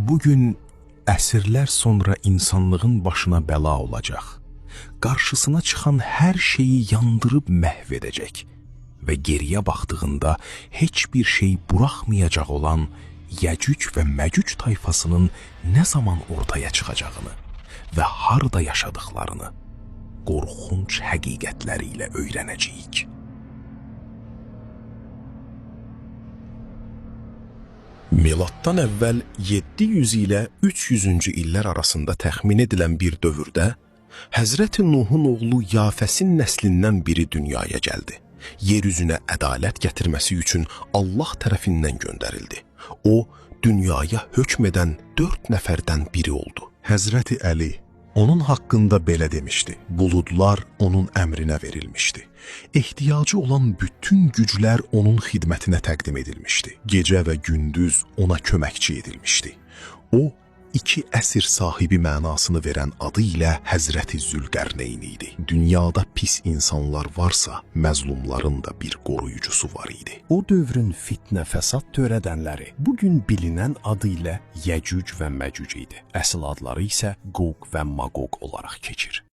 Bugün əsrlər sonra insanlığın başına bəla olacaq. Qarşısına çıxan hər şeyi yandırıb məhv edəcək və geriyə baxdığında heç bir şey buraxmayacaq olan Yəcüc və Məcüc tayfasının nə zaman ortaya çıxacağını və harda yaşadıqlarını qorxunc həqiqətləri ilə öyrənəcəyik. Miladdan əvvəl 700 ilə 300-cü illər arasında təxmin edilən bir dövrdə Həzrəti Nuhun oğlu Yafəsin nəslindən biri dünyaya gəldi. Yer üzünə ədalət gətirməsi üçün Allah tərəfindən göndərildi. O, dünyaya hökm edən 4 nəfərdən biri oldu. Həzrəti Əli onun haqqında belə demişdi: buludlar onun əmrinə verilmişdi. Ehtiyacı olan bütün güclər onun xidmətinə təqdim edilmişdi. Gecə və gündüz ona köməkçi edilmişdi. O, 2 əsr sahibi mənasını verən adı ilə Həzrəti Zülqərneyn idi. Dünyada pis insanlar varsa, məzlumların da bir qoruyucusu var idi. O dövrün fitnə fəsad törədənləri bugün bilinən adı ilə Yəcüc və Məcüc idi. Əsl adları isə Qoq və Maqoq olaraq keçir.